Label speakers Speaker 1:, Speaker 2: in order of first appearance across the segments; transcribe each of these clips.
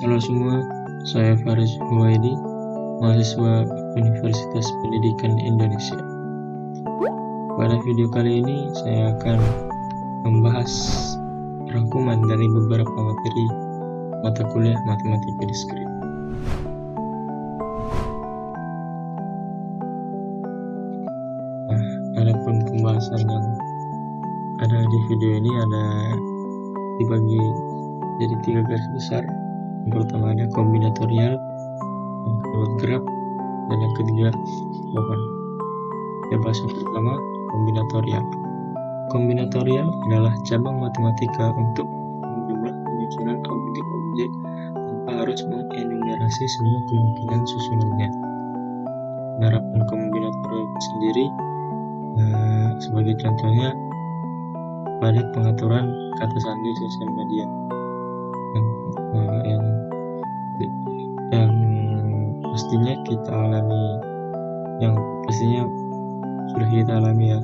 Speaker 1: Halo semua, saya Faris Huwaidi, mahasiswa Universitas Pendidikan Indonesia. Pada video kali ini saya akan membahas rangkuman dari beberapa materi mata kuliah matematika diskrit. Adapun pembahasan yang ada di video ini dibagi jadi 3 garis besar. Yang pertama ada kombinatorial, yang kedua graf, dan yang ketiga pohon. Kita bahas yang pertama, kombinatorial. Kombinatorial adalah cabang matematika untuk menjumlah penyusunan objek-objek tanpa harus mengenumerasi semua kemungkinan susunannya. Penerapan kombinatorial sendiri sebagai contohnya pada pengaturan kata sandi sosial media yang pastinya kita alami, yang pastinya sudah kita alami ya.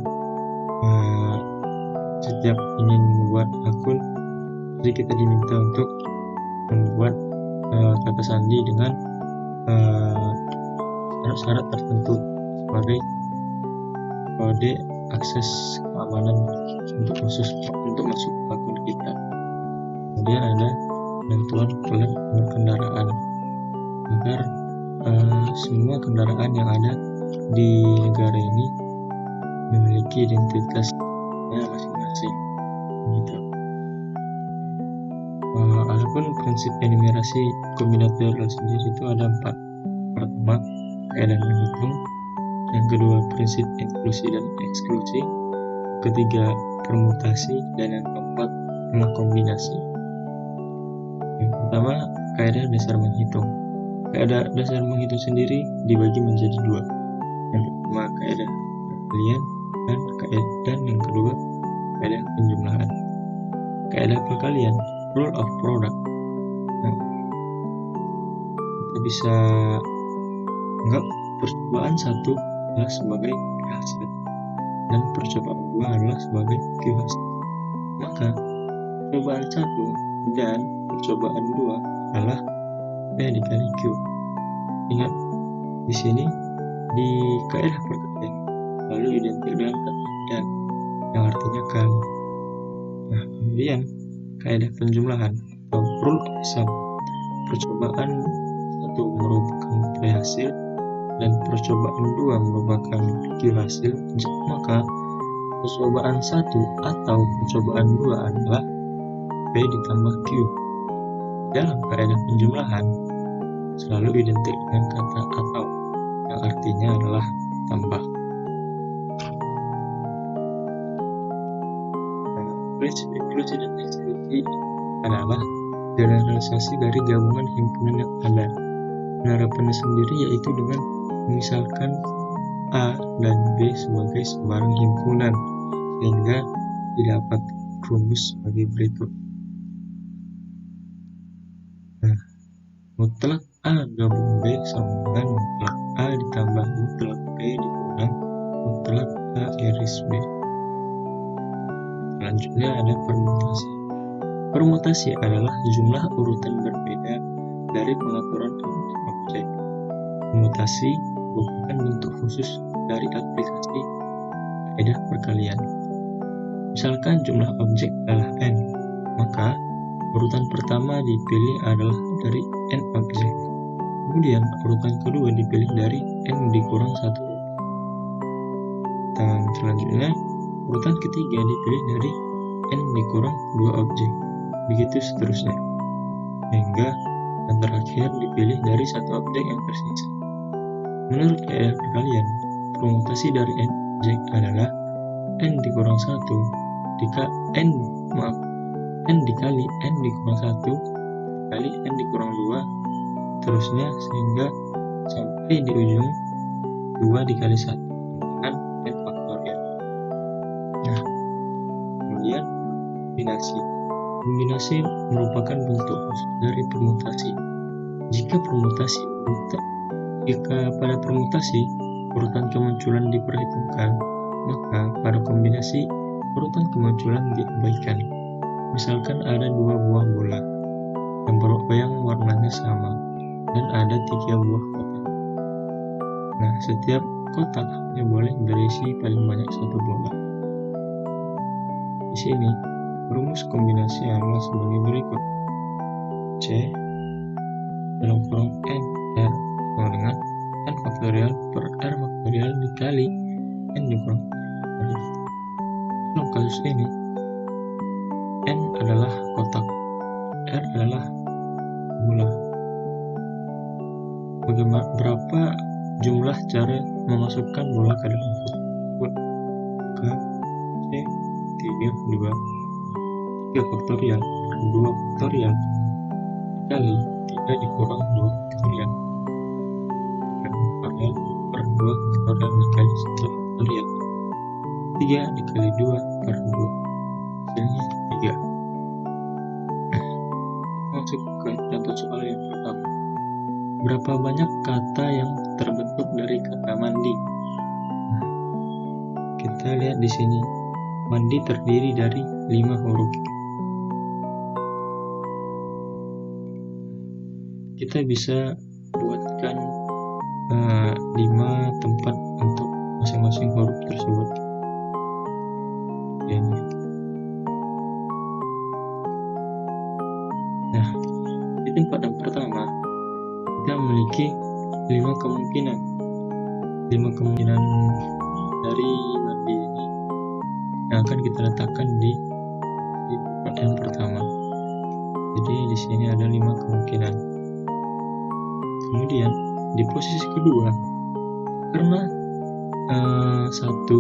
Speaker 1: Setiap ingin membuat akun, jadi kita diminta untuk membuat kata sandi dengan syarat-syarat tertentu sebagai kode akses keamanan untuk masuk akun kita. Kemudian ada penentuan plat nomor kendaraan agar semua kendaraan yang ada di negara ini memiliki identitasnya masing-masing gitu. Adapun prinsip enumerasi kombinatorial sendiri itu ada 4. Pertama, kaidah menghitung. Yang kedua, prinsip inklusi dan eksklusi. Ketiga, permutasi. Dan yang keempat, kombinasi. Yang pertama, kaidah dasar menghitung. Kaidah dasar menghitung sendiri dibagi menjadi 2. Yang pertama, kaidah perkalian, dan yang kedua, kaidah penjumlahan. Kaidah perkalian, rule of product. Kita bisa anggap percobaan 1 adalah sebagai hasil dan percobaan 2 adalah sebagai Q hasil. Maka percobaan 1 dan percobaan 2 adalah P dikali Q. Ingat, di sini di kaidah perkalian lalu identik dengan kata dan yang artinya kali. Kemudian kaidah penjumlahan atau rule of sum. Percobaan 1 merupakan P hasil dan percobaan 2 merupakan Q hasil, maka percobaan 1 atau percobaan 2 adalah P ditambah Q. Dalam kaidah penjumlahan selalu identik dengan kata atau yang artinya adalah tambah. Prinsip inklusi dan eksklusi adalah generalisasi dari gabungan himpunan yang ada. Penerapannya sendiri yaitu dengan misalkan A dan B sebagai sebarang himpunan, sehingga didapat rumus sebagai berikut. Mutlak A gabung B sama dengan mutlak A ditambah mutlak B dikurang mutlak A iris B. Selanjutnya ada permutasi. Permutasi adalah jumlah urutan berbeda dari pengaturan objek. Permutasi merupakan bentuk khusus dari aplikasi kaidah perkalian. Misalkan jumlah objek adalah n, maka urutan pertama dipilih adalah dari n objek. Kemudian urutan kedua dipilih dari n dikurang 1. Dan selanjutnya urutan ketiga dipilih dari n dikurang 2 objek. Begitu seterusnya. Hingga yang terakhir dipilih dari 1 objek yang tersisa. Menurut kaidah perkalian, permutasi dari n objek adalah n dikurang 1 n dikali n dikurang 1 dikali n dikurang 2 terusnya sehingga sampai di ujung 2 dikali 1 dengan n faktorial. Kemudian kombinasi. Kombinasi merupakan bentuk khusus dari permutasi. Jika pada permutasi urutan kemunculan diperhitungkan, maka pada kombinasi urutan kemunculan diabaikan. Misalkan ada 2 buah bola yang warnanya warnanya sama dan ada 3 buah kotak. Nah, setiap kotak hanya boleh berisi paling banyak 1 bola. Di sini, rumus kombinasi adalah sebagai berikut. C dalam kurung N R sama dengan N faktorial per R faktorial dikali N dikurang R. Dalam kasus ini, N adalah kotak, R adalah bola. Berapa jumlah cara memasukkan bola ke dalam kotak? K, C, 3 faktorial per 2 faktorial dikali 3 dikurang 2 faktorial. 3 faktorial per 2 faktorial dikali 1 faktorial. 3 dikali 2 per 2. Hasilnya 3. Masuk ke contoh soal yang pertama. Berapa banyak kata yang terbentuk dari kata mandi? Kita lihat di sini. Mandi terdiri dari 5 huruf. Kita bisa buatkan 5 tempat untuk masing-masing huruf tersebut. Ini. Nah, di tempat yang pertama kita memiliki 5 kemungkinan. 5 kemungkinan dari mandi ini yang akan kita letakkan di tempat yang pertama. Jadi di sini ada 5 kemungkinan. Kemudian di posisi kedua, karena satu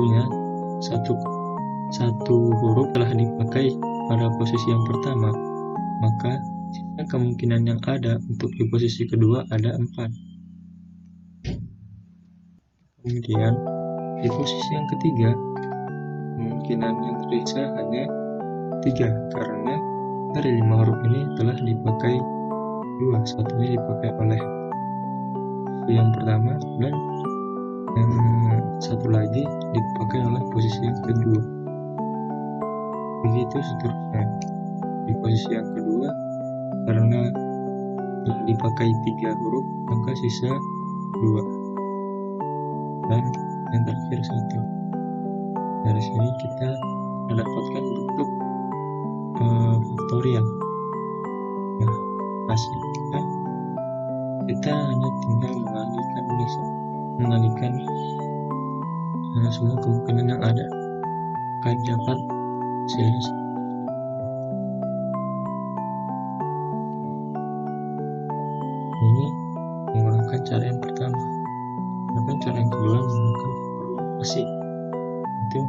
Speaker 1: huruf telah dipakai pada posisi yang pertama, maka sisa kemungkinan yang ada untuk di posisi kedua ada 4. Kemudian di posisi yang ketiga, kemungkinan yang tersisa hanya 3 karena dari 5 huruf ini telah dipakai 2, satunya dipakai oleh yang pertama dan yang satu lagi dipakai oleh posisi yang kedua. Begitu seterusnya. Di posisi yang kedua, karena yang dipakai 3 huruf, maka sisa 2 dan yang terakhir 1. Dari sini kita mendapatkan bentuk faktorial. Nah, hasil kita hanya tinggal mengalihkan semua kemungkinan yang ada akan dapat hasilnya. Ini menggunakan cara yang pertama. Sedangkan cara yang kedua menggunakan formulasi. Itu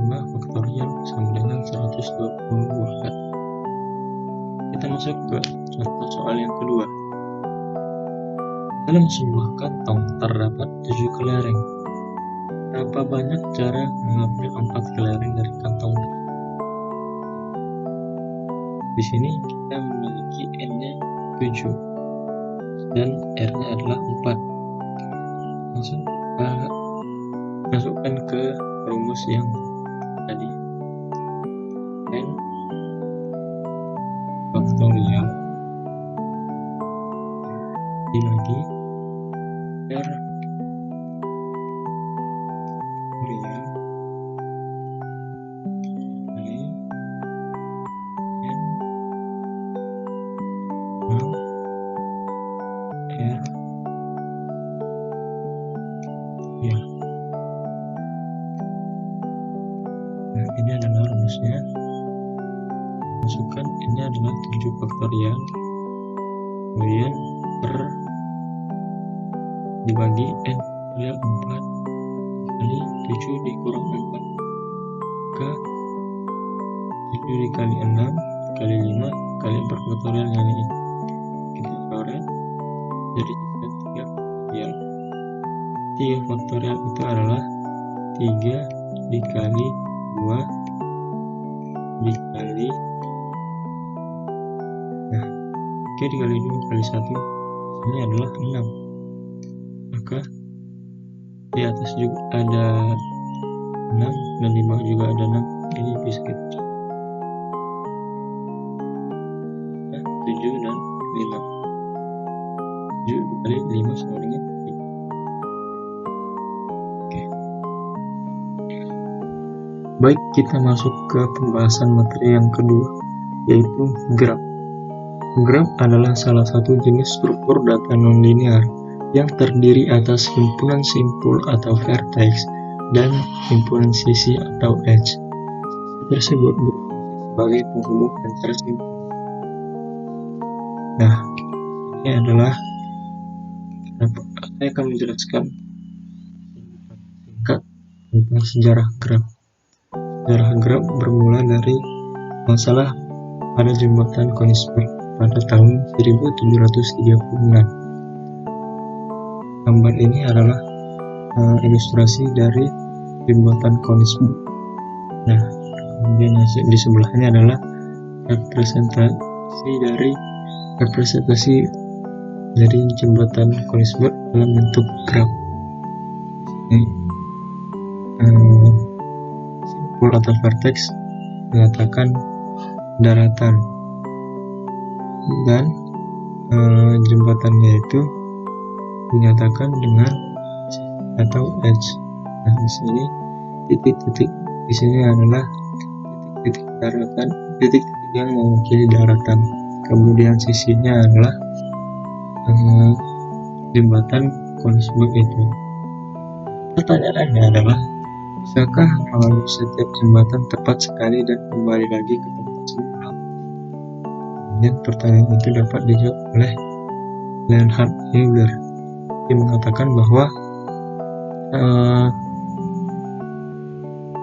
Speaker 1: 5 faktorial sama dengan 124. Kita masuk ke contoh soal yang kedua. Dalam sebuah kantong terdapat 7 kelereng. Berapa banyak cara mengambil 4 kelereng dari kantong? Di sini kita memiliki N-nya 7 dan R-nya adalah 4. Langsung kita masukkan ke rumus yang tadi. N faktorial dibagi R faktorial kali N R ya. Nah, ini adalah rumusnya. Masukkan ini adalah 7 faktorial kemudian per dibagi N faktorial 4 kali 7 dikurang 4 ke 7 dikali 6 kali 5 kali 4 faktorial ini kita coret jadi 3 faktorial. 3 faktorial itu adalah 3 dikali 2 dikali 3 dikali 2 kali 1 ini adalah 6. Maka di atas juga ada 6 dan di bawah juga ada 6. Ini bisa kita 7 dan 5. kali 5 sama dengan 3. Oke. Baik, kita masuk ke pembahasan materi yang kedua, yaitu graf. Graf adalah salah satu jenis struktur data nonlinear yang terdiri atas himpunan simpul atau vertex dan himpunan sisi atau edge. Tersebut berfungsi sebagai penghubung antara simpul. Nah, ini adalah saya akan menjelaskan singkat tentang sejarah graf. Sejarah graf bermula dari masalah pada jembatan Königsberg pada tahun 1736. Gambar ini adalah ilustrasi dari jembatan Königsberg. Nah, kemudian di sebelahnya adalah representasi dari jembatan Königsberg dalam bentuk graf. Ini simpul atau vertex mengatakan daratan, dan jembatannya itu dinyatakan dengan atau edge. Nah, di sini titik-titik di sini adalah titik-titik daratan, titik-titik yang mewakili daratan. Kemudian sisinya adalah jembatan Königsberg itu. Pertanyaannya adalah, bisakah melalui setiap jembatan tepat sekali dan kembali lagi ke tempat semula? Dan pertanyaan itu dapat dijawab oleh Leonhard Euler. Dia mengatakan bahwa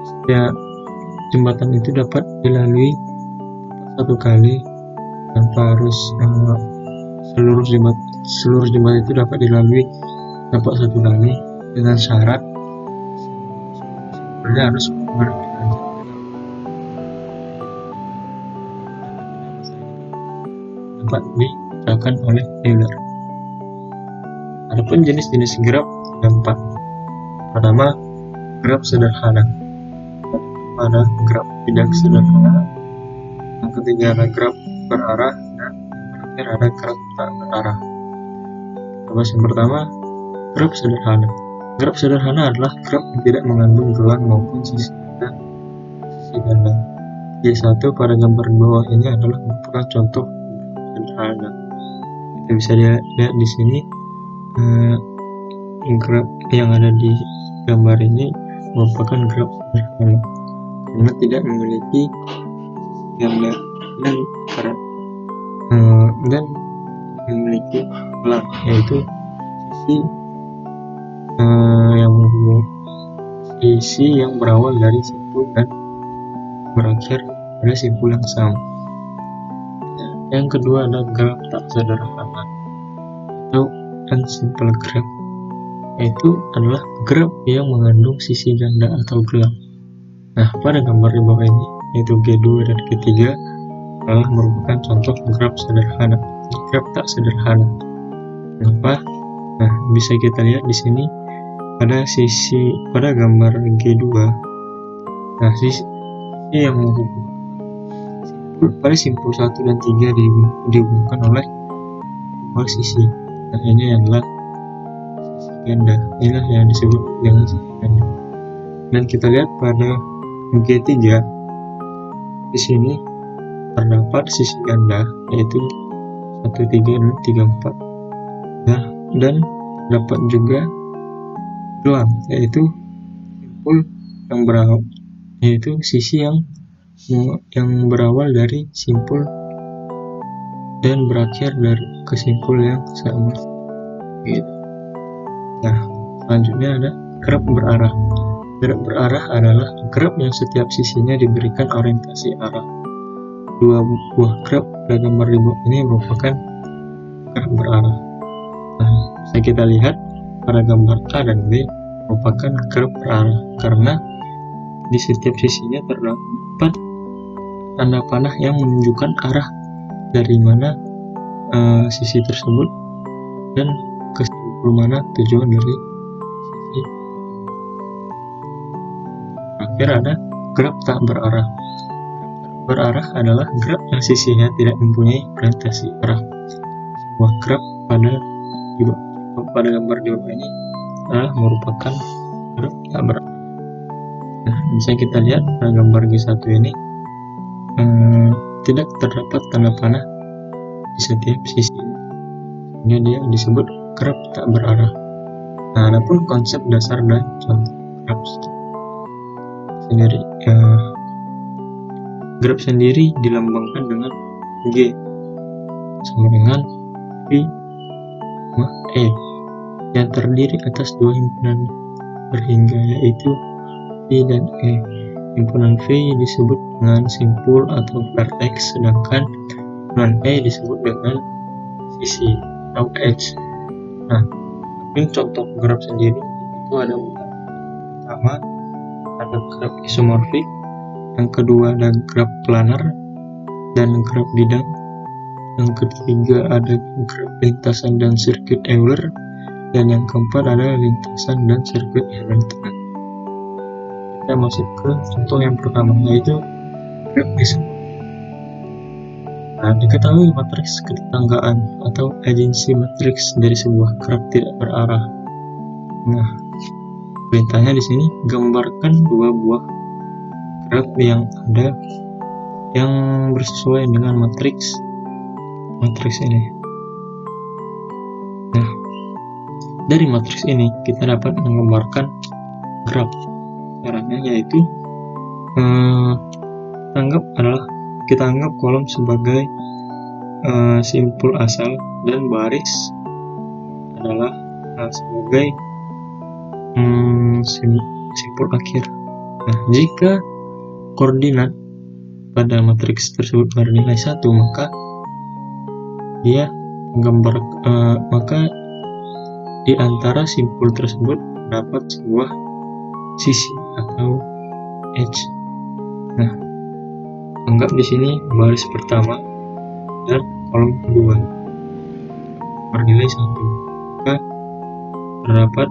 Speaker 1: setiap jembatan itu dapat dilalui satu kali tanpa harus seluruh jembatan itu dapat dilalui dapat satu kali dengan syarat simpulnya harus berlanjut dapat diucapkan oleh Euler. Adapun jenis-jenis graf ada 4. Pertama, graf sederhana. Ada graf tidak sederhana. Yang ketiga ada graf berarah, dan yang terakhir ada graf tak berarah. Bahas yang pertama, graf sederhana. Graf sederhana adalah graf yang tidak mengandung gelang maupun sisi ganda. G1 pada gambar di bawah ini adalah merupakan contoh sederhana. Kita bisa lihat di sini graf yang ada di gambar ini merupakan graf sederhana karena tidak memiliki ganda dan memiliki gelang, yaitu sisi yang berawal dari simpul dan berakhir pada simpul yang sama. Yang kedua ada graf tak sederhana atau unsimple graph, yaitu adalah graf yang mengandung sisi ganda atau gelang. Nah, pada gambar di bawah ini, yaitu G2 dan G3 adalah merupakan contoh graf sederhana, graf tak sederhana. Kenapa? Nah, bisa kita lihat di sini pada gambar G2. Nah, sisi yang menghubung pada simpul 1 dan 3 dihubungkan oleh dua sisi. Nah, ini adalah sisi ganda. Inilah yang disebut dengan sisi ganda. Dan kita lihat pada G3 di sini terdapat sisi ganda, yaitu 1, 3 dan 3, 4. Nah, dan dapat juga gelang, yaitu simpul yang berawal, yaitu sisi yang berawal dari simpul dan berakhir dari ke simpul yang sama. Gitu. Nah, selanjutnya ada graf berarah. Graf berarah adalah graf yang setiap sisinya diberikan orientasi arah. Dua buah graf pada gambar di bawah ini merupakan graf berarah. Nah, bisa kita lihat pada gambar A dan B merupakan graf berarah karena di setiap sisinya terdapat tanda panah yang menunjukkan arah dari mana sisi tersebut dan ke simpul mana tujuan dari sisi. Akhir ada graf tak berarah. Berarah adalah graf yang sisinya tidak mempunyai orientasi arah. Sebuah graf pada pada gambar di bawah ini adalah merupakan graf tak berarah. Nah, bisa kita lihat pada gambar G1 ini tidak terdapat tanda panah di setiap sisi. Ini dia disebut graf tak berarah. Nah, adapun konsep dasar dan contoh graf sendiri, graf sendiri dilambangkan dengan G sama dengan V sama E yang terdiri atas dua himpunan berhingga, yaitu V dan E. Himpunan V disebut dengan simpul atau vertex, sedangkan himpunan E disebut dengan sisi atau edge. Nah, ini contoh graf sendiri itu ada pertama ada graf isomorfik, yang kedua ada graf planar dan graf bidang, yang ketiga ada graf lintasan dan sirkuit Euler, dan yang keempat ada lintasan dan sirkuit Hamilton. Kita masuk ke contoh yang pertama, yaitu graf isomorfik. Nah, diketahui matriks ketetanggaan atau agensi matriks dari sebuah graf tidak berarah. Nah, perintahnya di sini gambarkan dua buah graf yang ada yang bersesuaian dengan matriks ini. Nah, dari matriks ini kita dapat menggambarkan graf. Caranya yaitu kita anggap kolom sebagai simpul asal dan baris adalah sebagai simpul akhir. Nah, jika koordinat pada matriks tersebut bernilai 1, maka dia maka di antara simpul tersebut dapat sebuah sisi atau edge. Nah, anggap di sini baris pertama dan kolom kedua bernilai 1, maka terdapat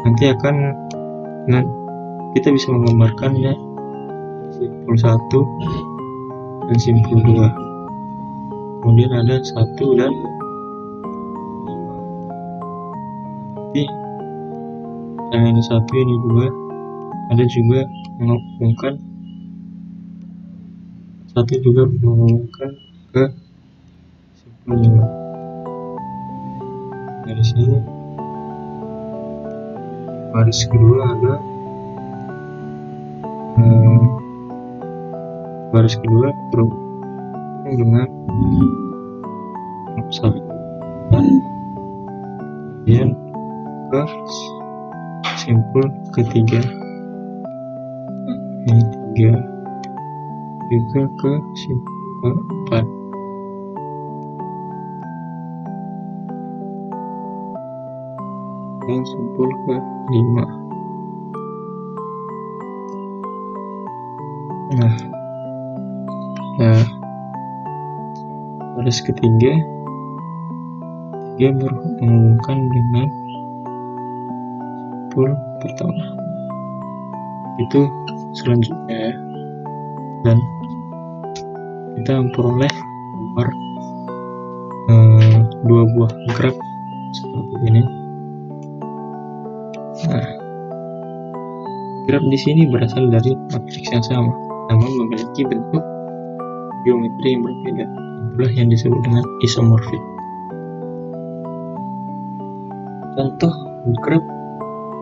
Speaker 1: nanti akan kita bisa menggambarkannya simpul 1 dan simpul 2. Kemudian ada 1 dan 5. Jadi yang ini 1, ini 2. Ada juga menghubungkan 1 juga menghubungkan ke simpul 5. Dari sini baris kedua ada baris kedua berhubung dengan 1, dan kemudian ke simpul ketiga ini 3, juga ke simpul keempat. Dan simpul ke-5. Nah, baris ketiga berhubungkan dengan simpul pertama. Itu selanjutnya ya. Dan kita memperoleh gambar dua buah graf seperti ini. Nah, graf di sini berasal dari matriks yang sama, namun memiliki bentuk geometri yang berbeda. Itulah yang disebut dengan isomorfik. Contoh graf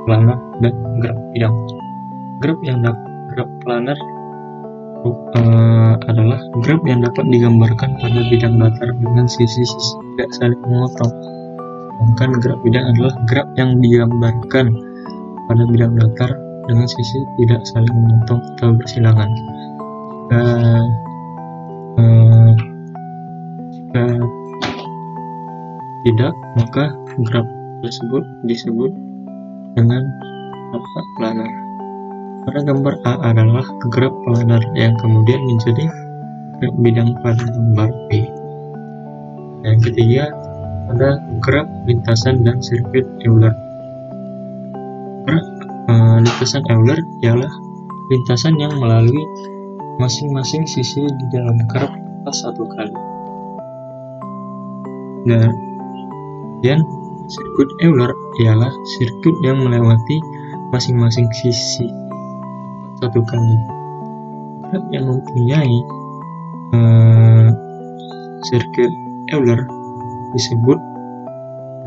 Speaker 1: planar dan graf bidang. Graf planar adalah graf yang dapat digambarkan pada bidang datar dengan sisi-sisi tidak saling memotong. Sedangkan graf bidang adalah graf yang digambarkan pada bidang datar dengan sisi tidak saling memotong atau bersilangan. Jika tidak, maka graf tersebut disebut dengan graf planar. Pada gambar A adalah graf planar yang kemudian menjadi graf bidang pada gambar B. Yang ketiga ada graf lintasan dan sirkuit Euler. Graf lintasan Euler ialah lintasan yang melalui masing-masing sisi di dalam graf satu kali. Dan Dan sirkuit Euler ialah sirkuit yang melewati masing-masing sisi satu kali. Graf yang mempunyai sirkuit Euler disebut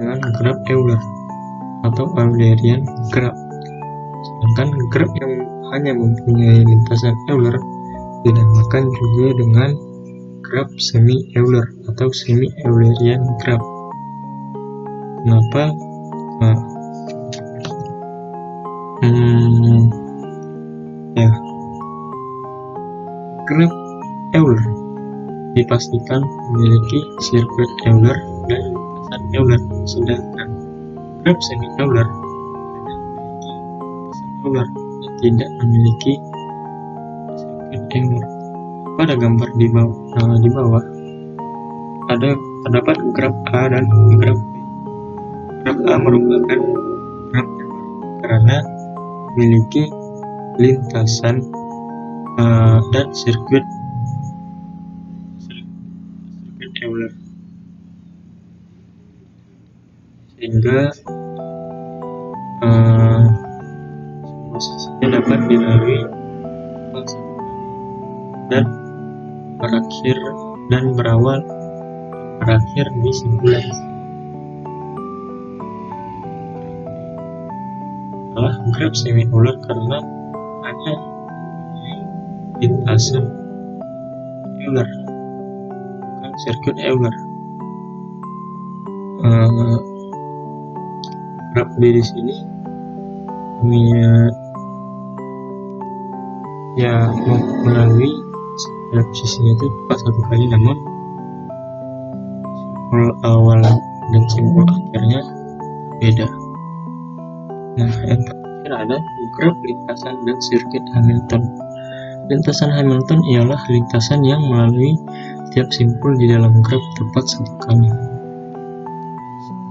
Speaker 1: dengan graf Euler atau Eulerian graph. Sedangkan graf yang hanya mempunyai lintasan Euler dinamakan juga dengan graf semi-Euler atau semi-Eulerian graph. Kenapa? Graf Euler dipastikan memiliki sirkuit Euler dan lintasan Euler, sedangkan graf semi-Euler Euler dan tidak memiliki sirkuit Euler. Pada gambar di bawah terdapat graf A dan graf B. Graf A merupakan graf karena memiliki lintasan dan sirkuit Euler, sehingga prosesnya dapat dilalui dan berakhir di simpulan. Graf semi-Euler karena hanya lintasan Euler, bukan sirkuit Euler. Graf B di sini melalui setiap sisinya itu tepat satu kali, namun simbol awal dan simbol akhirnya beda. Nah, yang terakhir ada graf lintasan dan sirkuit Hamilton. Lintasan Hamilton ialah lintasan yang melalui setiap simpul di dalam graf tepat satu kali.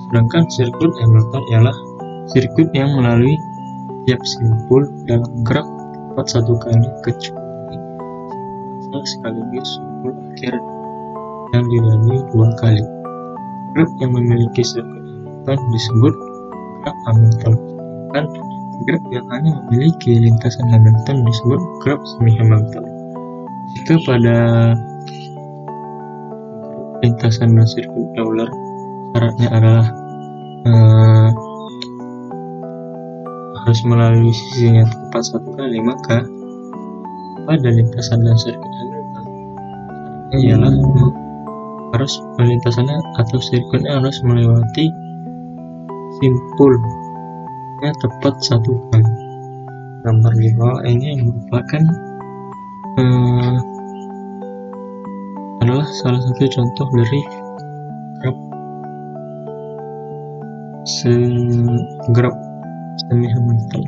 Speaker 1: Sedangkan sirkuit Hamilton ialah sirkuit yang melalui setiap simpul dalam graf tepat satu kali kecuali sekaligus simpul akhir yang dilalui dua kali. Graf yang memiliki sirkuit Hamilton disebut graf Hamilton, dan graf yang hanya memiliki lintasan Hamilton disebut graf semi-Hamilton. Jika pada lintasan dan sirkuit Euler syaratnya adalah harus melalui sisinya tepat satu kali, maka pada lintasan dan sirkuit Hamilton ialah harus lintasannya atau sirkuitnya harus melewati simpulnya tepat satu kali. Gambar di bawah ini merupakan adalah salah satu contoh dari graf semi-Hamilton.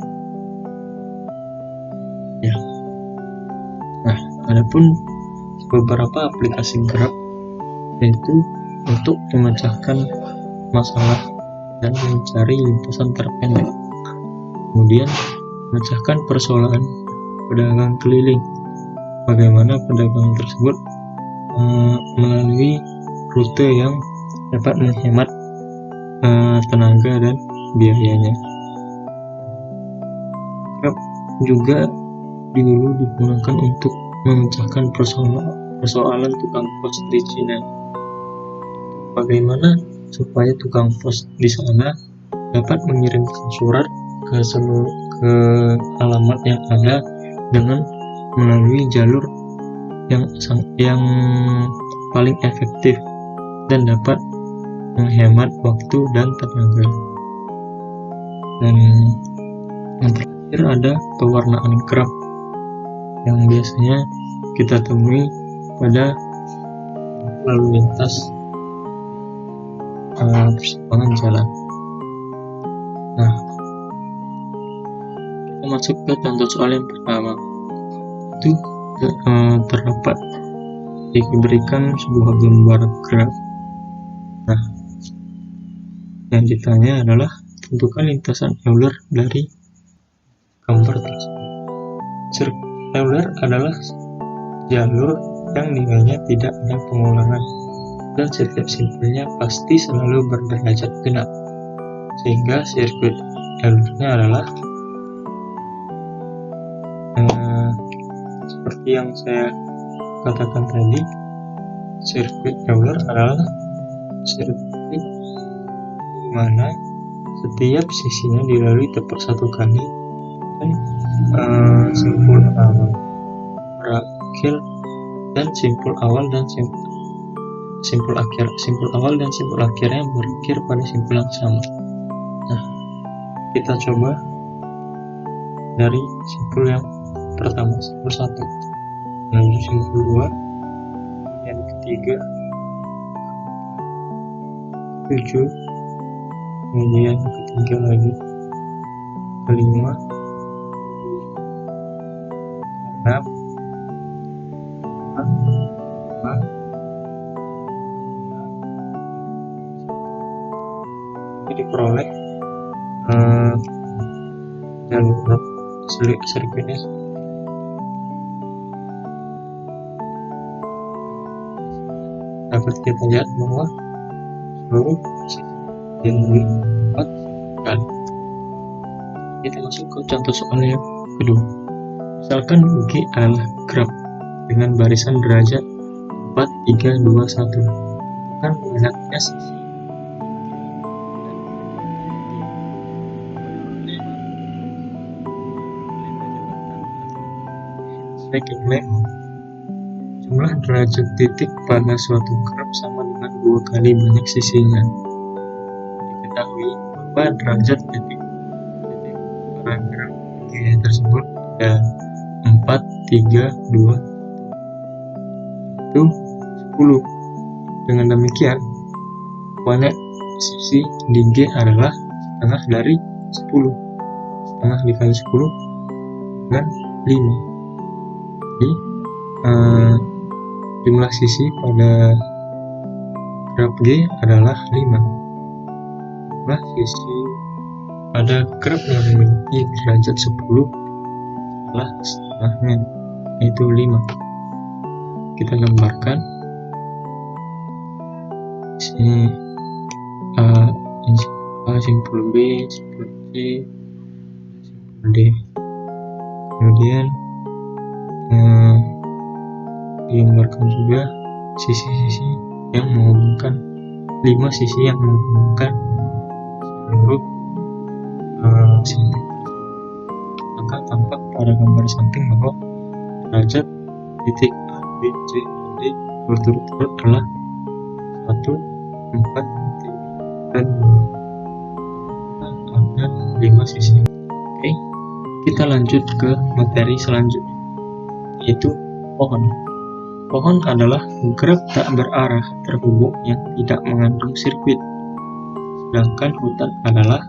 Speaker 1: Ya. Nah, adapun beberapa aplikasi graf yaitu untuk memecahkan masalah dan mencari lintasan terpendek, kemudian memecahkan persoalan pedagang keliling, bagaimana pedagang tersebut melalui rute yang dapat menghemat tenaga dan biayanya. Graf juga dulu digunakan untuk memecahkan persoalan tukang pos di Cina. Bagaimana supaya tukang pos di sana dapat mengirimkan surat ke alamat yang ada dengan melalui jalur yang paling efektif dan dapat menghemat waktu dan tenaga. Dan yang terakhir ada pewarnaan graf yang biasanya kita temui pada lalu lintas persimpangan jalan. Nah, kita masuk ke contoh soal yang pertama. Itu terdapat diberikan sebuah gambar graf. Nah, yang ditanya adalah tentukan lintasan Euler dari gambar tersebut. Sirkuit Euler adalah jalur yang nilainya tidak ada pengulangan. dan setiap simpulnya pasti selalu berderajat genap, sehingga sirkuit Euler-nya adalah seperti yang saya katakan tadi, sirkuit Euler adalah sirkuit di mana setiap sisinya dilalui tepat satu kali dan simpul awal berakhir dan simpul awal dan simpul akhir. Simpul awal dan simpul akhirnya berakhir pada simpul yang sama. Nah, kita coba dari simpul yang pertama, simpul 1, lalu simpul 2, yang ketiga, 7, kemudian ketiga lagi, kelima, 6, 5, ini diperoleh jalur sirkuitnya dapat kita lihat bahwa seluruh yang empat kali. Kita masuk ke contoh soal yang kedua. Misalkan G adalah graf dengan barisan derajat 4, 3, 2, 1. Kan banyaknya sisi jumlah derajat titik pada suatu graf sama dengan 2 kali banyak sisinya. Diketahui bahwa derajat titik pada graf G tersebut ada 4, 3, 2 itu 10. Dengan demikian banyak sisi di G adalah setengah dari 10. Setengah dikali 10 dengan 5. Jadi jumlah sisi pada graf G adalah 5. Jumlah sisi pada graf yang memiliki derajat 10 adalah setengahnya, yaitu 5. Kita gambarkan di sini simpul B, simpul C, simpul D. Kemudian digambarkan juga sisi-sisi yang menghubungkan 5 sisi yang menghubungkan seluruh simpul. Maka tampak pada gambar samping bahwa derajat titik A, B, C, D berturut-turut adalah 1, 4, 3, dan 2. Ada 5 sisi. Oke, kita lanjut ke materi selanjutnya, yaitu pohon. Pohon adalah graf tak berarah terhubung yang tidak mengandung sirkuit, sedangkan hutan adalah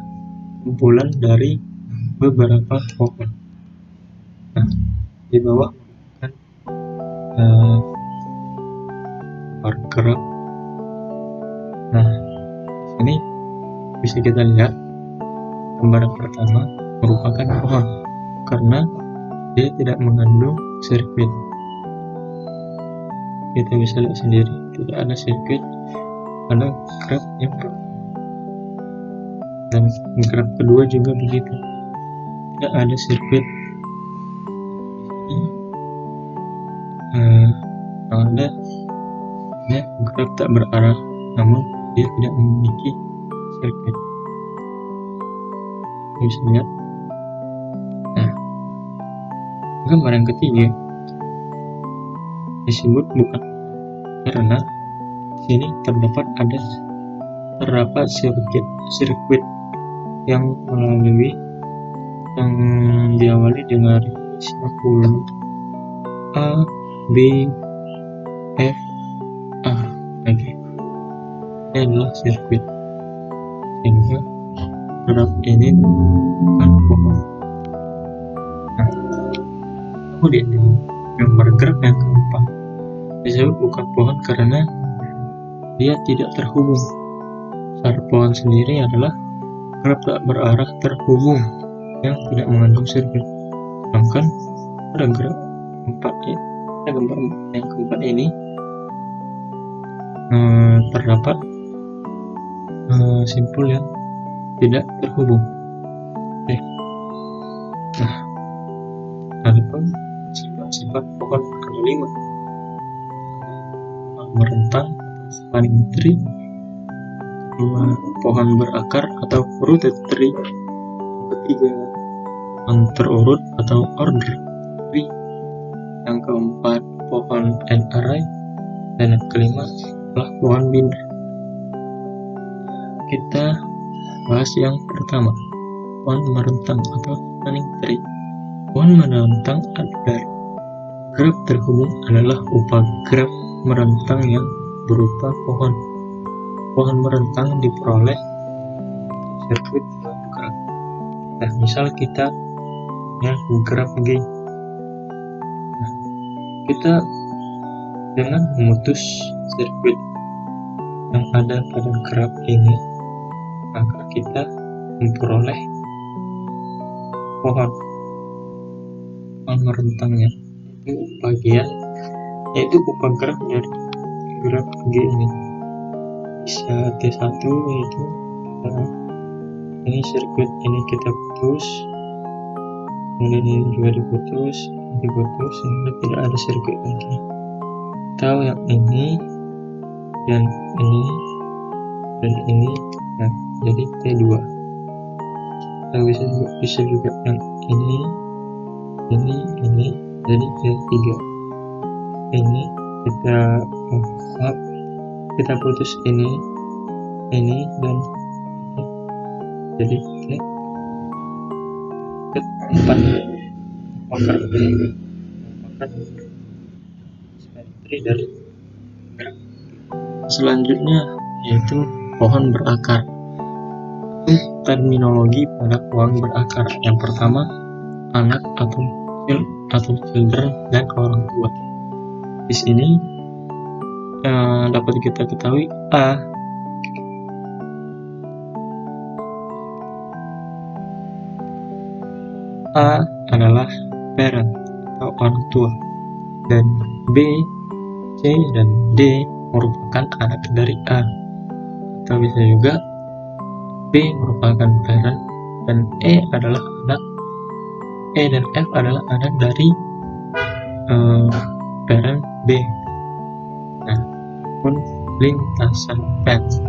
Speaker 1: kumpulan dari beberapa pohon. Nah, di bawah kan graf. Nah, ini bisa kita lihat gambar pertama merupakan pohon karena dia tidak mengandung sirkuit. Kita bisa lihat sendiri, tidak ada sirkuit pada graf yang pertama. Dan graf kedua juga begitu, tidak ada sirkuit. Ada graf tak berarah, namun dia tidak memiliki sirkuit. Bisa lihat. Nah, gambar yang ketiga disebut bukan karena sini terdapat sirkuit yang diawali dengan simpul A, B, F, A lagi. Ini adalah sirkuit, sehingga graf ini bukan pohon. Nah, kemudian gambar graf yang keempat disebut bukan pohon karena dia tidak terhubung. Syarat pohon sendiri adalah graf tak berarah terhubung yang tidak mengandung sirkuit. Sedangkan pada graf gambar yang keempat ini terdapat simpul yang tidak terhubung. Oke. Nah, adapun sifat-sifat pohon ada 5. Pohon merentang, spanning tree. Kedua, pohon berakar atau rooted tree. Ketiga, pohon terurut atau order tree. Yang keempat, pohon NRI. Dan yang kelima adalah pohon binder. Kita bahas yang pertama, pohon merentang atau spanning tree. Pohon merentang adalah graf terhubung adalah upagraf merentang yang berupa pohon. Pohon merentang diperoleh sirkuit dalam graf. Nah, misal kita punya graf G. Nah, kita dengan memutus sirkuit yang ada pada graf ini, maka kita memperoleh pohon merentangnya, itu bagian, yaitu upagraf dari graf G ini. Bisa T1 yaitu ini sirkuit ini kita putus, kemudian ini juga diputus, sehingga tidak ada sirkuit lagi. Atau yang ini dan ini dan ini, nah jadi T2. Kita bisa juga yang ini jadi T3. Ini kita putus ini dan ini, jadi T4. Maka dari selanjutnya yaitu pohon berakar. Terminologi pada pohon berakar. Yang pertama, anak atau children dan orang tua. Di sini dapat kita ketahui A adalah parent atau orang tua, dan B, C, dan D merupakan anak dari A. Atau bisa juga B merupakan parent dan E adalah anak, E dan F adalah anak dari parent B. Nah, pun lintasan path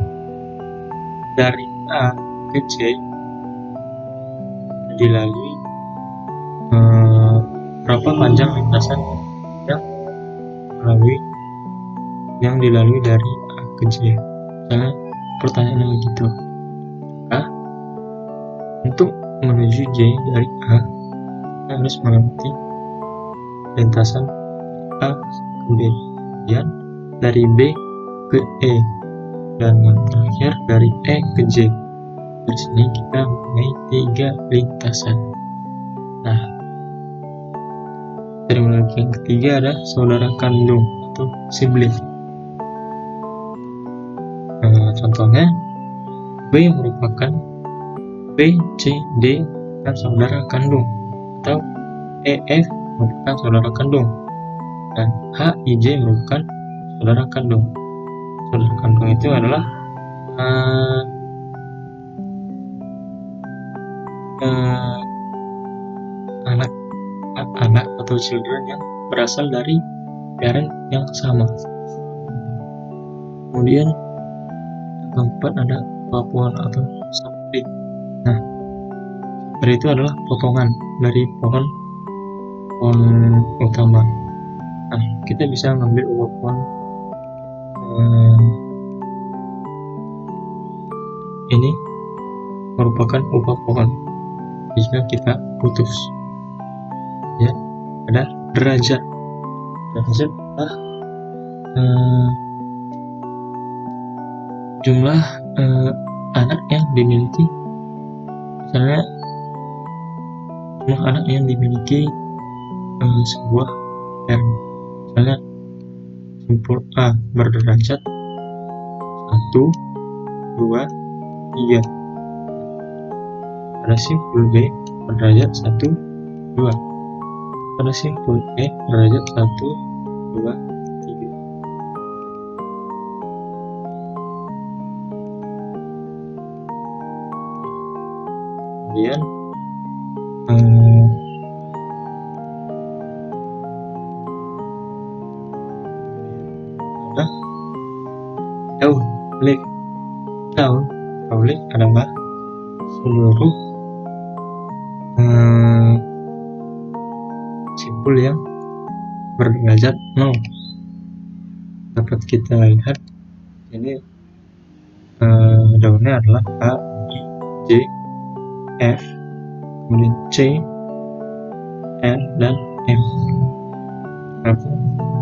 Speaker 1: dari A ke C dilalui berapa panjang lintasan yang dilalui dari A ke J. Misalnya pertanyaannya begitu, untuk menuju J dari A, kita harus melewati lintasan A ke B, kemudian dari B ke E, dan yang terakhir dari E ke J. Di sini kita mempunyai 3 lintasan. Nah, terminologi yang ketiga ada saudara kandung atau sibling. Contohnya, B merupakan B, C, D merupakan saudara kandung, atau E, F merupakan saudara kandung, dan H, I, J merupakan saudara kandung. Saudara kandung itu adalah anak atau children yang berasal dari parent yang sama. Kemudian yang keempat ada papuan atau sapri. Nah, sapri itu adalah potongan dari pohon utama. Nah, kita bisa mengambil pohon ini merupakan upah pohon jika kita putus. Ya, ada derajat adalah jumlah anak yang dimiliki. Misalnya jumlah anak yang dimiliki sebuah parent. Misalnya simpul A berderajat 1, 2, 3. Pada simpul B berderajat 1, 2. Pada simpul E berderajat 1, 2, 3. kemudian ada daun leaf. Leaf adalah seluruh simpul yang berderajat 0. Dapat kita lihat ini daunnya adalah A, I, J, F, kemudian C, N, dan M.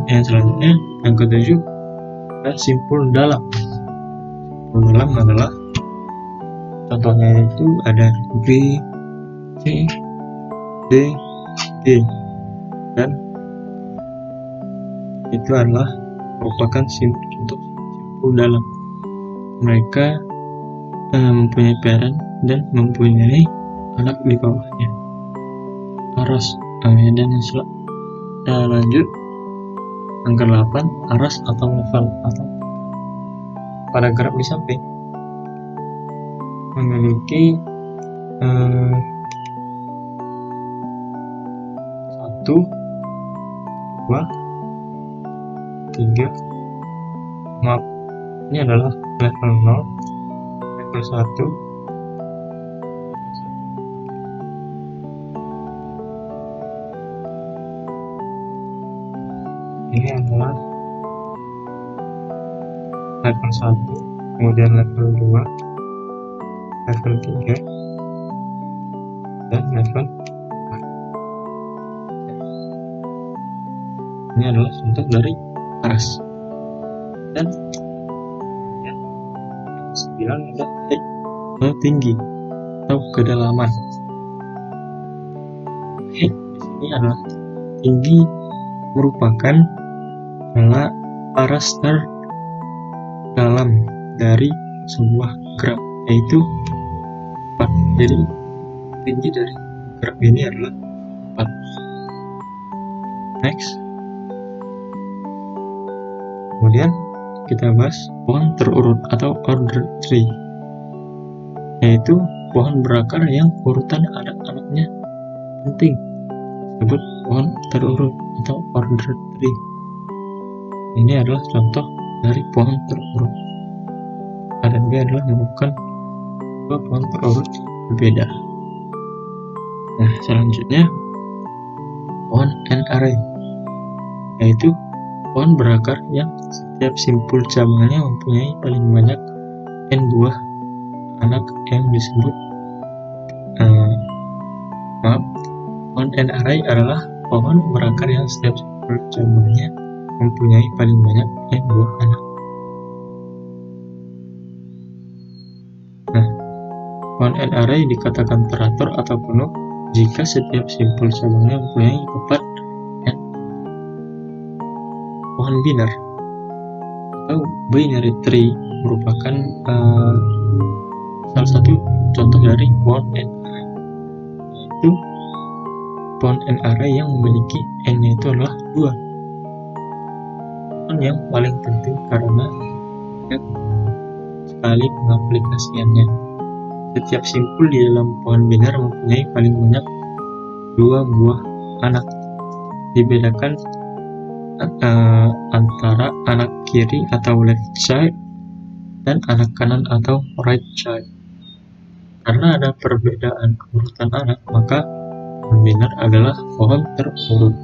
Speaker 1: Yang selanjutnya yang ketujuh adalah simpul dalam. Simpul dalam adalah contohnya itu ada B, C, D, D, dan itu adalah merupakan contoh simpul dalam. Mereka mempunyai parent dan mempunyai anak di bawahnya. Aras, dan yang lanjut yang ke-8, aras atau level atau pada graf di samping memiliki 1, 2, 3, maaf, ini adalah level 0, level 1, ini adalah level 1, kemudian level 2, level 3, dan level 4. Ini adalah contoh dari aras. Dan yang 9 ada height, tinggi atau kedalaman. Height ini adalah tinggi, merupakan aras terdalam dari sebuah graf, yaitu 4. Jadi tinggi dari graf ini adalah 4. Next, kemudian kita bahas pohon terurut atau order tree, yaitu pohon berakar yang urutan anak-anaknya penting, disebut pohon terurut atau order tree. Ini adalah contoh dari pohon terurut. A dan B adalah merupakan dua pohon terurut berbeda. Nah, selanjutnya pohon and array, yaitu pohon berakar yang setiap simpul cabangnya mempunyai paling banyak n buah anak yang disebut pohon and array adalah pohon berakar yang setiap simpul cabangnya mempunyai paling banyak n buah anak. Nah, pohon and array dikatakan teratur atau penuh jika setiap simpul cabangnya mempunyai 4 n. Pohon binar atau binary tree merupakan salah satu contoh dari pohon and array, yaitu pohon and array yang memiliki n-nya itu adalah 2. Pohon yang paling penting karena banyak sekali pengaplikasiannya. Setiap simpul di dalam pohon binar mempunyai paling banyak 2 buah anak. Dibedakan antara anak kiri atau left child dan anak kanan atau right child. Karena ada perbedaan urutan anak, maka pohon binar adalah pohon terurut.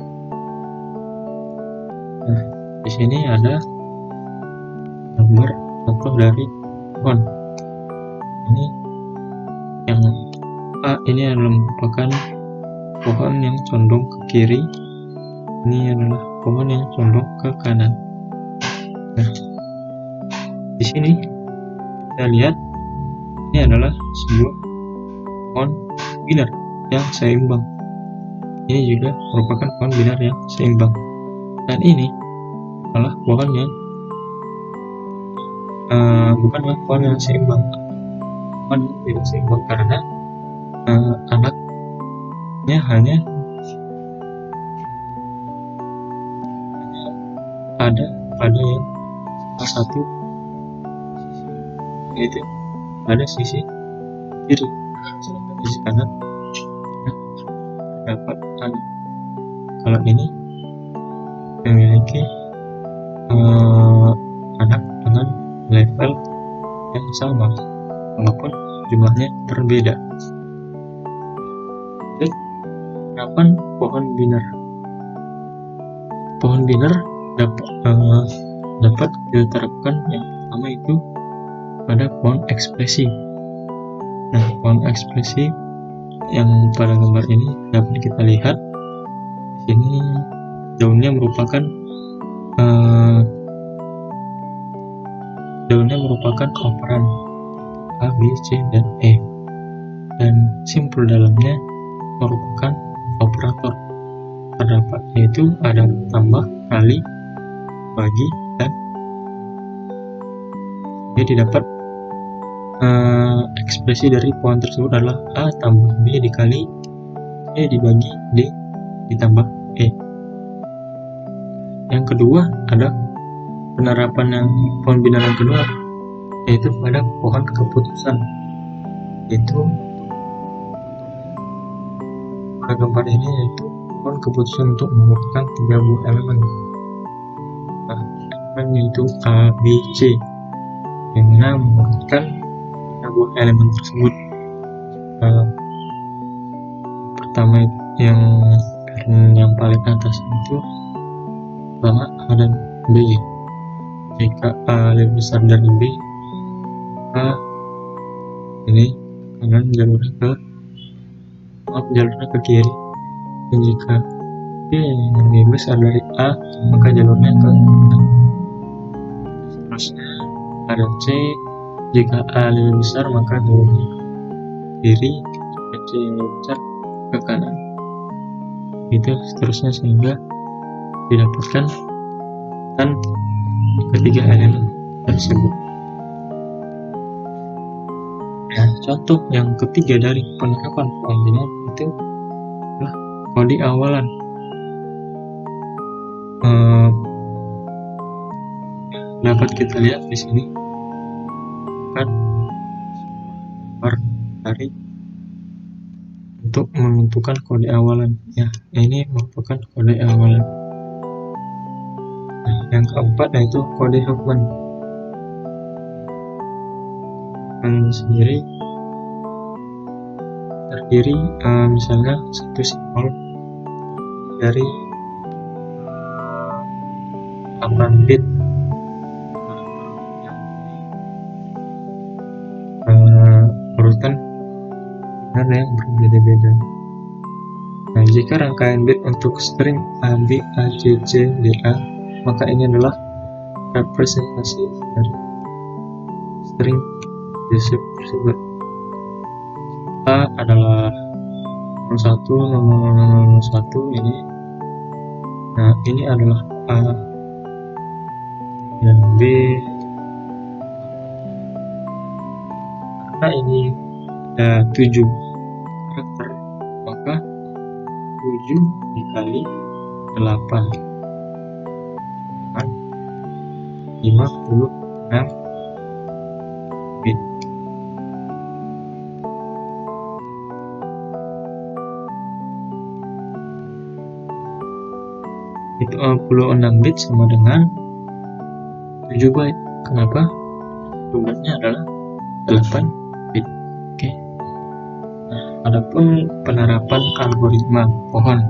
Speaker 1: Nah, di sini ada gambar contoh dari pohon. Ini yang A, ini adalah merupakan pohon yang condong ke kiri. Ini adalah pohon yang condong ke kanan. Nah, di sini kita lihat ini adalah sebuah pohon binar yang seimbang. Ini juga merupakan pohon binar yang seimbang. Dan ini adalah pohon yang bukanlah pohon yang seimbang. Pohon yang tidak seimbang karena anaknya hanya ada pada yang salah satu sisi, yaitu pada sisi kiri, sedangkan sisi kanan terdapat A. Kalau ini memiliki anak dengan level yang sama walaupun jumlahnya berbeda. Jadi, penerapan pohon biner. Pohon biner dapat diterapkan yang pertama itu pada pohon ekspresi. Nah, pohon ekspresi yang pada gambar ini dapat kita lihat di sini daunnya merupakan operan A, B, C, dan E, dan simpul dalamnya merupakan operator. Terdapat yaitu ada tambah, kali, bagi, dan jadi dapat ekspresi dari pohon tersebut adalah A tambah B dikali E dibagi D ditambah E. Yang kedua ada penerapan yang pohon biner yang kedua yaitu pada pohon keputusan, yaitu pada gambar ini yaitu pohon keputusan untuk mengumpulkan 3 buah elemen. Nah, elemen yaitu A, B, C yang mana mengumpulkan 3 buah elemen tersebut. Pertama yang paling atas itu pertama A dan B. Jika A lebih besar dari B, A ini kanan jalurnya ke kiri, dan jika B yang lebih besar dari A maka jalurnya ke kanan. Seterusnya A dan C, jika A lebih besar maka jalurnya ke kiri, jika C yang lebih besar ke kanan. Itu seterusnya sehingga didapatkan dan ketiga elemen tersebut. Nah, contoh yang ketiga dari penerapan pohon biner itu adalah kode awalan. Dapat kita lihat di sini kan gambar dari untuk menentukan kode awalan. Ya, ini merupakan kode awalan. Nah, yang keempat yaitu kode Huffman. Sendiri terdiri misalnya satu simbol dari 8 bit urutan benar yang berbeda-beda. Nah, jika rangkaian bit untuk string A, B, A, C, C, D, A, maka ini adalah representasi dari string tersebut. A adalah 010001 ini. Nah, ini adalah A dan B. Karena ini ada 7 karakter, maka 7 dikali 8 kan 56 bit. Itu 56 bit sama dengan 7 byte. Kenapa? Jumlahnya adalah 8 bit. Oke. Nah, adapun penerapan algoritma pohon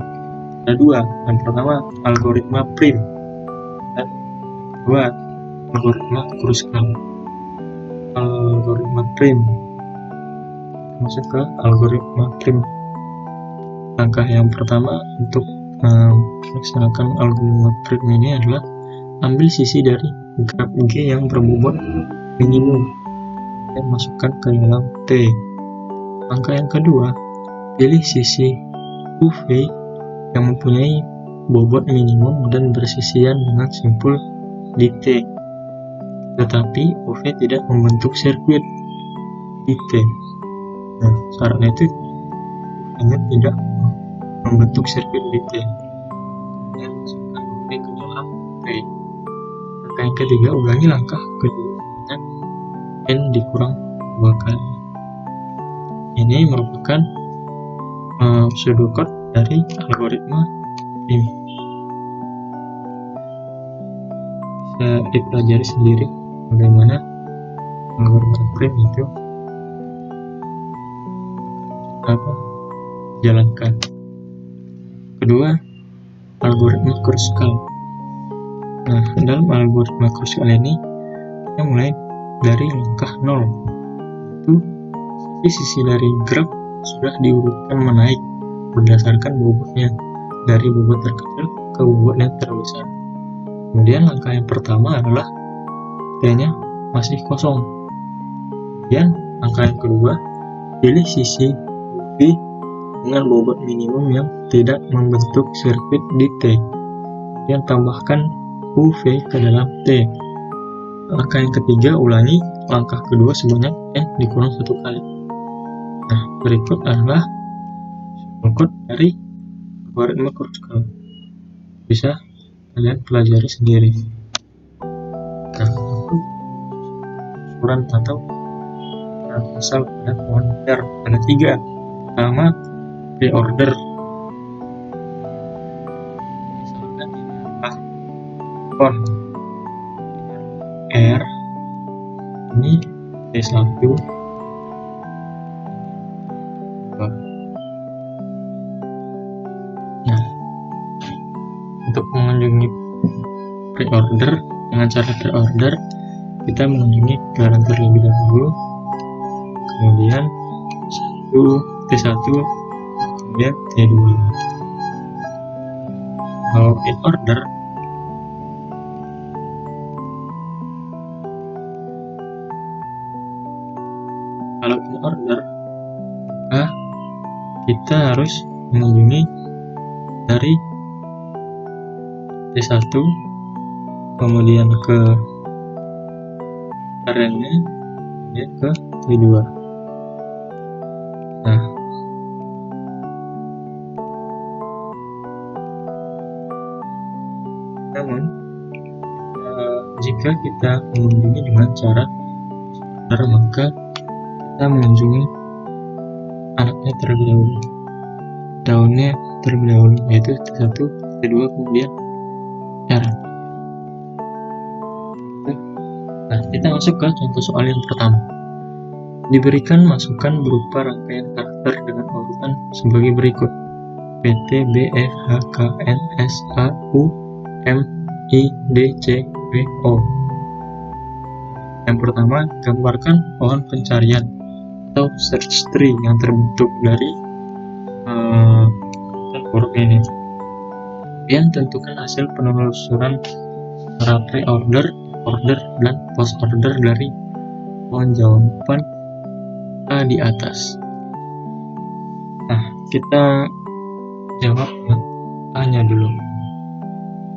Speaker 1: ada 2. Yang pertama algoritma prim dan kedua algoritma Kruskal. Algoritma prim masuk ke algoritma prim. Langkah yang pertama untuk melaksanakan algoritma prim ini adalah ambil sisi dari graf G yang berbobot minimum dan masukkan ke dalam T. Langkah yang kedua, pilih sisi UV yang mempunyai bobot minimum dan bersisian dengan simpul di T, tetapi UV tidak membentuk sirkuit di T. Nah, syaratnya itu hanya tidak membentuk sirkuit di T. Kemudian masukkan UV ke dalam T. Langkah yang ketiga, ulangi langkah kedua dengan N dikurang 2 kali. N ini merupakan pseudocode dari algoritma ini. Bisa dipelajari sendiri bagaimana algoritma prime itu dijalankan. Kedua, algoritma Kruskal. Nah, dalam algoritma Kruskal ini kita mulai dari langkah 0. Itu sisi dari graf sudah diurutkan menaik berdasarkan bobotnya dari bobot terkecil ke bobot yang terbesar. Kemudian langkah yang pertama adalah T-nya masih kosong. Kemudian langkah yang kedua, pilih sisi V dengan bobot minimum yang tidak membentuk sirkuit di T. Kemudian tambahkan UV ke dalam T. Langkah yang ketiga, ulangi langkah kedua sebanyak N dikurang 1 kali. Nah, berikut adalah pseudocode dari algoritma Kruskal. Bisa kalian pelajari sendiri. Nah, ukuran atau asal pada pohon R ada 3. Pertama, reorder. Misalkan ini adalah pohon R, ini T1. Nah, untuk mengunjungi pre-order, dengan cara pre-order kita mengunjungi pelajaran terlebih dahulu, kemudian T1, kemudian T2. Kalau in order, maka kita harus mengunjungi dari T1 kemudian ke arenanya, kemudian ke T2. Nah, namun jika kita mengunjungi dengan cara maka kita mengunjungi anaknya terlebih dahulu, daunnya terlebih dahulu, yaitu T1, T2, kemudian R. Nah, kita masuk ke contoh soal yang pertama. Diberikan masukan berupa rangkaian karakter dengan urutan sebagai berikut: P, T, B, F, H, K, N, S, A, U, M, I, D, C, W, O. Yang pertama, gambarkan pohon pencarian atau search tree yang terbentuk dari huruf ini. Kemudian tentukan hasil penelusuran secara pre-order, order, dan post-order dari pohon jawaban A di atas. Nah, kita jawab yang A-nya dulu.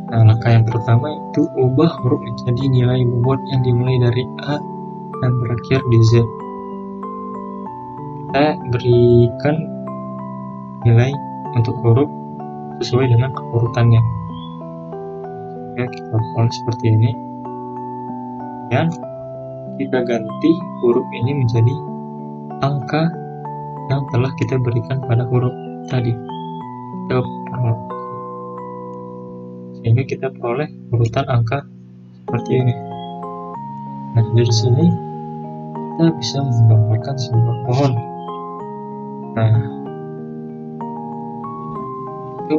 Speaker 1: Nah, langkah yang pertama itu ubah huruf menjadi nilai bobot yang dimulai dari A dan berakhir di Z. Kita berikan nilai untuk huruf sesuai dengan keurutannya. Ya, kita buat seperti ini. Dan kita ganti huruf ini menjadi angka yang telah kita berikan pada huruf tadi. Sehingga kita peroleh urutan angka seperti ini. Nah, dari sini kita bisa menggambarkan sebuah pohon. Nah, itu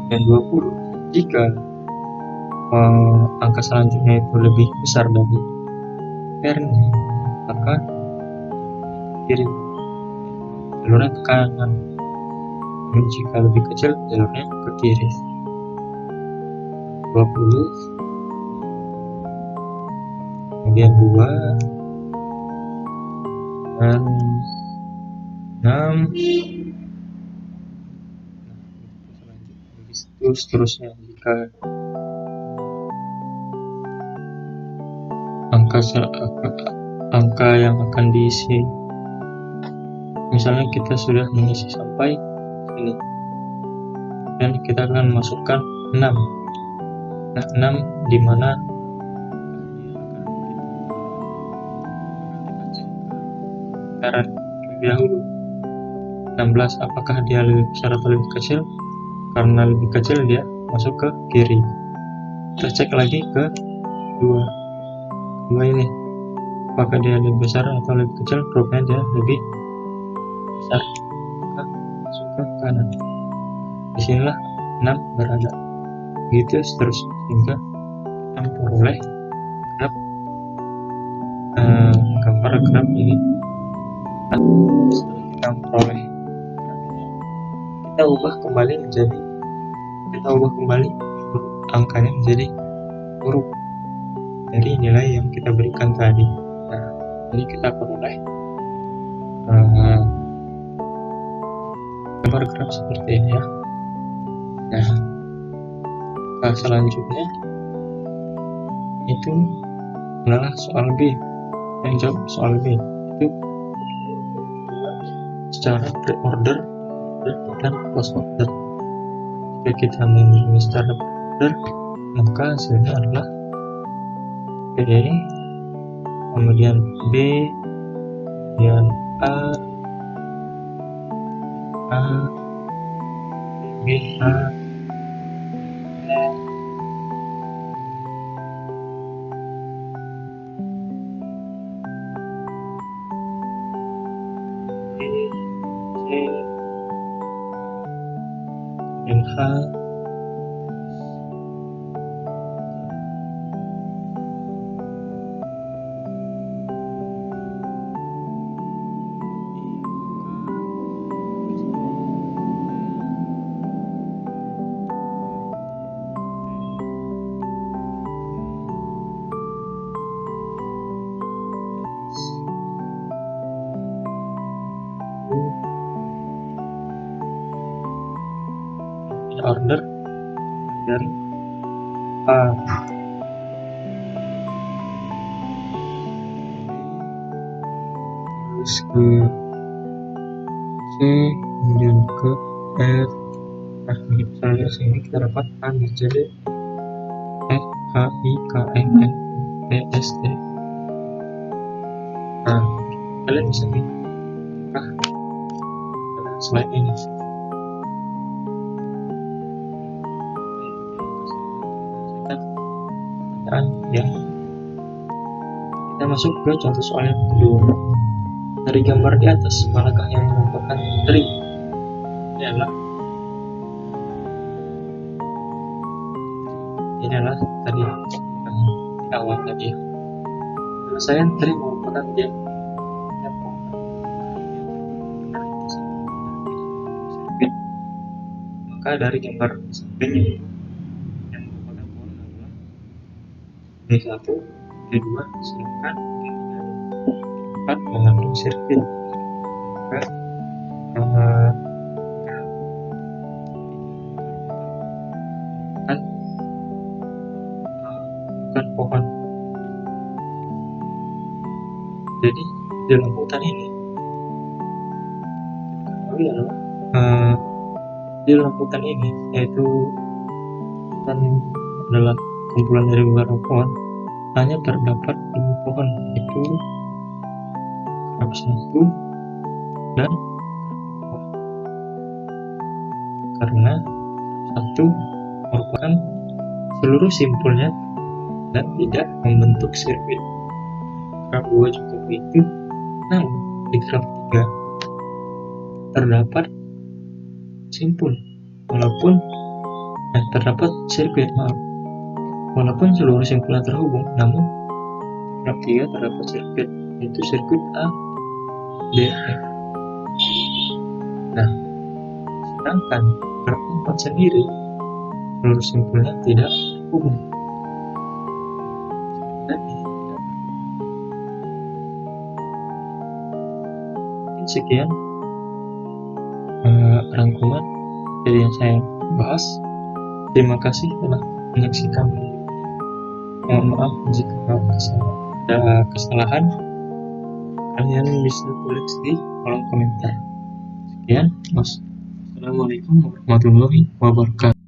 Speaker 1: dan 20. Jika angka selanjutnya itu lebih besar dari R-nya, maka kiri jalurnya ke kanan. Dan jika lebih kecil, jalurnya ke kiri. 20, kemudian 2, dan 6, begitu seterusnya. Jika angka yang akan diisi, misalnya kita sudah mengisi sampai sini, dan kita akan masukkan 6. Nah, 6 di mana lingkaran lebih dahulu. 16. Apakah dia lebih besar atau lebih kecil? Karena lebih kecil dia masuk ke kiri. Kita cek lagi ke 2 ini. Apakah dia lebih besar atau lebih kecil? Rupanya dia lebih besar, maka masuk ke kanan. Disinilah 6 berada. Gitu seterusnya sehingga kita memperoleh graf gambar graf ini. Setelah kita memperoleh kita ubah kembali huruf angkanya menjadi huruf dari nilai yang kita berikan tadi. Nah, jadi kita peroleh gambar graf seperti ini ya. Nah, selanjutnya itu adalah soal B. Yang jawab soal B itu secara pre-order dan post-order. Jika kita memilih secara pre-order, maka hasilnya adalah B, kemudian B, kemudian A, B, A, dan H, order dari A, terus ke C, kemudian ke F. Nah, misalnya sini kita dapat A jadi F, H, I, K, N, N, P, S, T. Nah, kalian bisa lihat pada slide ini. Ya, kita masuk ke contoh soal yang kedua. Dari gambar di atas, manakah yang merupakan tree? Ini adalah tadi di awal tadi ya. Penyelesaian tree merupakan dia maka dari gambar samping itu yang merupakan pohon adalah D1, D2, sedangkan D4 mengandung sirkuit. Maka bukan pohon. Jadi dalam hutan ini di dalam hutan ini, yaitu hutan adalah kumpulan dari beberapa pohon, hanya terdapat 2 pohon, yaitu graf 1 dan graf 2. Karena 1 merupakan seluruh simpulnya dan tidak membentuk sirkuit. Graf 2 juga begitu. Namun di graf 3 terdapat simpul, walaupun terdapat sirkuit, walaupun seluruh simpulnya terhubung, namun graf 3 terdapat sirkuit, yaitu sirkuit A, D, F. Nah, sedangkan graf 4 sendiri seluruh simpulnya tidak terhubung. Sekian rangkuman dari yang saya bahas. Terima kasih telah menyaksikan. Mohon maaf jika ada kesalahan. Kalian bisa tulis di kolom komentar. Sekian, wassalamualaikum warahmatullahi wabarakatuh.